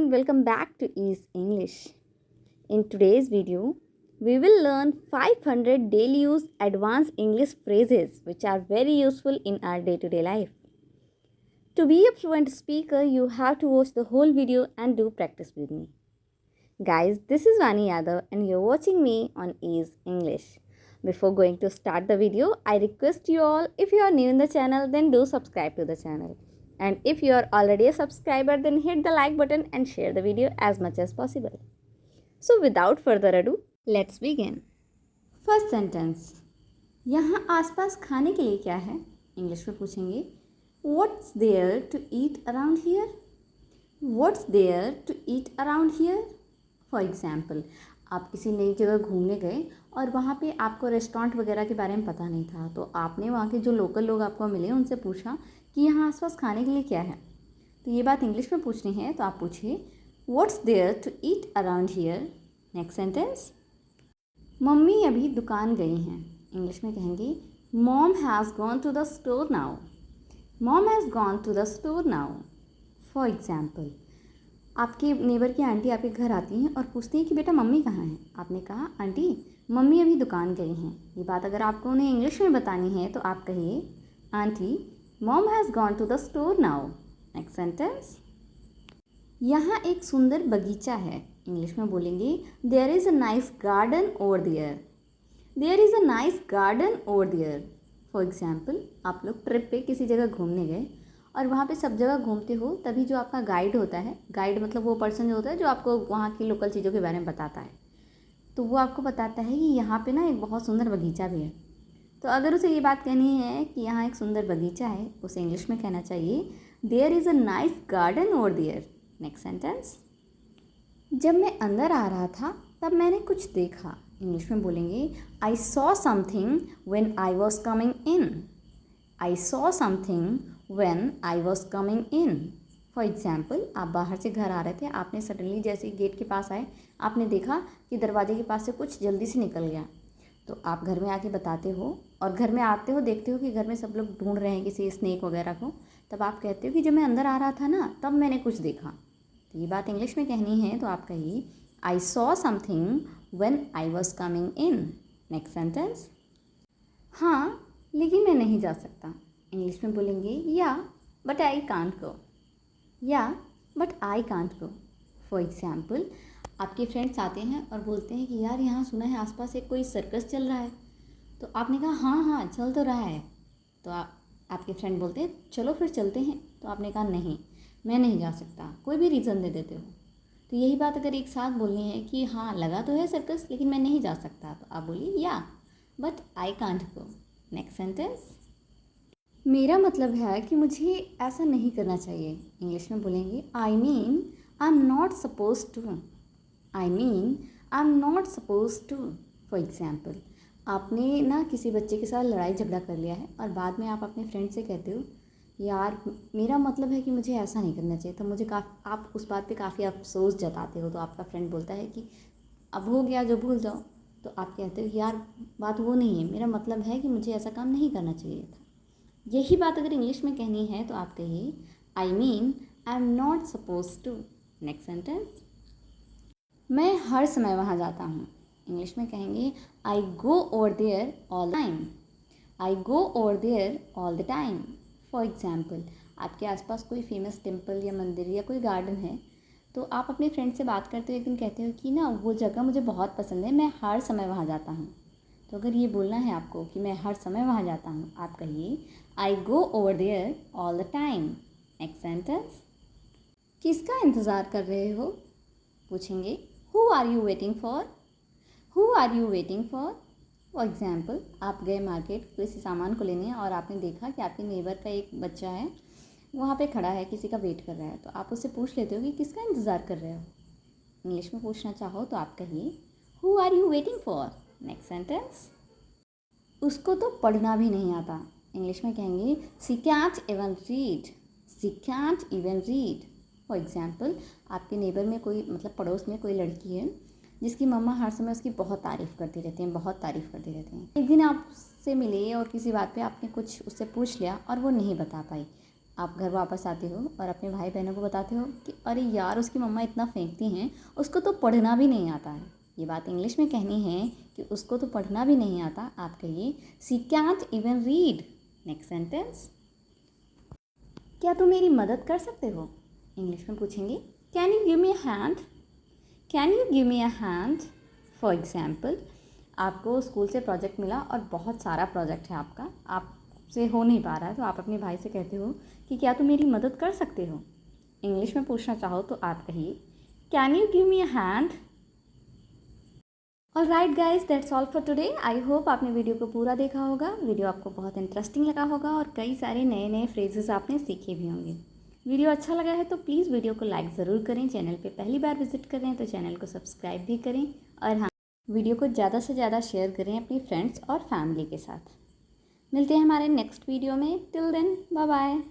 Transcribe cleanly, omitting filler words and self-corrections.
everyone, welcome back to Ease English. In today's video, we will learn 500 daily use advanced English phrases which are very useful in our day-to-day life. To be a fluent speaker, you have to watch the whole video and do practice with me. Guys, this is Vani Yadav and you're watching me on Ease English. Before going to start the video, I request you all, if you are new in the channel, then do subscribe to the channel. And if you are already a subscriber, then hit the like button and share the video as much as possible. So without further ado, let's begin. First sentence. यहाँ आसपास खाने के लिए क्या है? English में पूछेंगे. What's there to eat around here? What's there to eat around here? For example, आप किसी नई जगह घूमने गए और वहाँ पे आपको रेस्टोरेंट वगैरह के बारे में पता नहीं था, तो आपने वहाँ के जो लोकल लोग आपको मिले उनसे पूछा कि यहाँ आसपास खाने के लिए क्या है. तो ये बात इंग्लिश में पूछनी है, तो आप पूछिए what's there to eat around here. Next sentence. मम्मी अभी दुकान गई हैं. इंग्लिश में कहेंगे mom has gone to the store now. Mom has gone to the store now. For example, आपके नेबर की आंटी आपके घर आती हैं और पूछती हैं कि बेटा मम्मी कहाँ हैं. आपने कहा आंटी मम्मी अभी दुकान गई हैं. ये बात अगर आपको उन्हें इंग्लिश में बतानी है तो आप कहिए aunty mom has gone to the store now. Next sentence. यहाँ एक सुंदर बगीचा है. इंग्लिश में बोलेंगे there is a nice garden over there. There is a nice garden over there. For example, आप लोग ट्रिप पे किसी जगह घूमने गए और वहाँ पे सब जगह घूमते हो, तभी जो आपका गाइड होता है, गाइड मतलब वो पर्सन जो होता है जो आपको वहाँ की लोकल चीज़ों के बारे में बताता है, तो वो आपको बताता है कि यहाँ पे ना एक बहुत सुंदर बगीचा भी है. तो अगर उसे ये बात कहनी है कि यहाँ एक सुंदर बगीचा है, उसे इंग्लिश में कहना चाहिए there is a nice garden over there. Next sentence. जब मैं अंदर आ रहा था तब मैंने कुछ देखा. इंग्लिश में बोलेंगे I saw something when I was coming in. I saw something when I was coming in. For example, आप बाहर से घर आ रहे थे, आपने सडनली जैसे ही गेट के पास आए आपने देखा कि दरवाजे के पास से कुछ जल्दी से निकल गया. तो आप घर में आके बताते हो और घर में आते हो देखते हो कि घर में सब लोग ढूंढ रहे हैं किसी स्नेक वगैरह को, तब आप कहते हो कि जब मैं अंदर आ रहा था ना तब मैंने कुछ देखा. तो ये बात इंग्लिश में कहनी है, तो आप कहिए I saw something when I was coming in. Next sentence. हाँ लेकिन मैं नहीं जा सकता. इंग्लिश में बोलेंगे या बट आई कांट गो. या but I can't go. For example, आपके फ्रेंड्स आते हैं और बोलते हैं कि यार यहाँ सुना है आसपास एक कोई सर्कस चल रहा है. तो आपने कहा हाँ हाँ चल तो रहा है. तो आपके फ्रेंड बोलते हैं चलो फिर चलते हैं. तो आपने कहा नहीं मैं नहीं जा सकता, कोई भी रीज़न दे देते हो. तो यही बात अगर एक साथ बोलनी है कि हाँ लगा तो है सर्कस लेकिन मैं नहीं जा सकता, तो आप बोलिए या but I can't go. Next sentence. मेरा मतलब है कि मुझे ऐसा नहीं करना चाहिए. इंग्लिश में बोलेंगे I mean I am not suppose to. I mean I am not suppose to. For example, आपने ना किसी बच्चे के साथ लड़ाई झगड़ा कर लिया है और बाद में आप अपने फ्रेंड से कहते हो यार मेरा मतलब है कि मुझे ऐसा नहीं करना चाहिए, तो मुझे आप उस बात पे काफ़ी अफसोस जताते हो. तो आपका फ्रेंड बोलता है कि अब हो गया जो भूल जाओ. तो आप कहते हो यार बात वो नहीं है, मेरा मतलब है कि मुझे ऐसा काम नहीं करना चाहिए था. यही बात अगर इंग्लिश में कहनी है तो आप कहिए I mean I am not suppose to. Next sentence. मैं हर समय वहाँ जाता हूँ. इंग्लिश में कहेंगे I go over there all the time. I go over there all the time. For example, आपके आसपास कोई फेमस टेम्पल या मंदिर या कोई गार्डन है, तो आप अपने फ्रेंड से बात करते हो, एक दिन कहते हो कि ना वो जगह मुझे बहुत पसंद है, मैं हर समय वहाँ जाता हूँ. तो अगर ये बोलना है आपको कि मैं हर समय वहाँ जाता हूँ, आप कहिए I go over there all the time. Next sentence. किसका इंतज़ार कर रहे हो? पूछेंगे who are you waiting for. Who are you waiting for. For example, आप गए मार्केट किसी सामान को लेने और आपने देखा कि आपके नेबर का एक बच्चा है वहाँ पे खड़ा है, किसी का वेट कर रहा है. तो आप उससे पूछ लेते हो कि किसका इंतज़ार कर रहे हो. इंग्लिश में पूछना चाहो तो आप कहिए who are you waiting for. Next sentence. उसको तो पढ़ना भी नहीं आता. इंग्लिश में कहेंगे she can't even read. She can't even read. For example, आपके नेबर में कोई मतलब पड़ोस में कोई लड़की है जिसकी मम्मा हर समय उसकी बहुत तारीफ़ करती रहती हैं, बहुत तारीफ़ करती रहती हैं. एक दिन आपसे मिले और किसी बात पे आपने कुछ उससे पूछ लिया और वो नहीं बता पाई. आप घर वापस आते हो और अपने भाई बहनों को बताते हो कि अरे यार उसकी मम्मा इतना फेंकती हैं, उसको तो पढ़ना भी नहीं आता है। ये बात इंग्लिश में कहनी है कि उसको तो पढ़ना भी नहीं आता। आप कहिए she can't even read. Next sentence, क्या तुम मेरी मदद कर सकते हो? इंग्लिश में पूछेंगे can you give me a hand? Can you give me a hand? For example, आपको स्कूल से प्रोजेक्ट मिला और बहुत सारा प्रोजेक्ट है आपका, आपसे हो नहीं पा रहा है, तो आप अपने भाई से कहते हो कि क्या तुम मेरी मदद कर सकते हो? इंग्लिश में पूछना चाहो तो आप कहिए can you give me a hand? All right guys, that's all for today. I hope आपने वीडियो को पूरा देखा होगा। वीडियो आपको बहुत इंटरेस्टिंग लगा होगा और कई सारे नए नए फ्रेजेस आपने सीखे भी होंगे। वीडियो अच्छा लगा है तो प्लीज़ वीडियो को लाइक ज़रूर करें। चैनल पे पहली बार विजिट कर रहे हैं तो चैनल को सब्सक्राइब भी करें। और हाँ, वीडियो को ज़्यादा से ज़्यादा शेयर करें अपनी फ्रेंड्स और फैमिली के साथ। मिलते हैं हमारे नेक्स्ट वीडियो में। Till then, bye bye.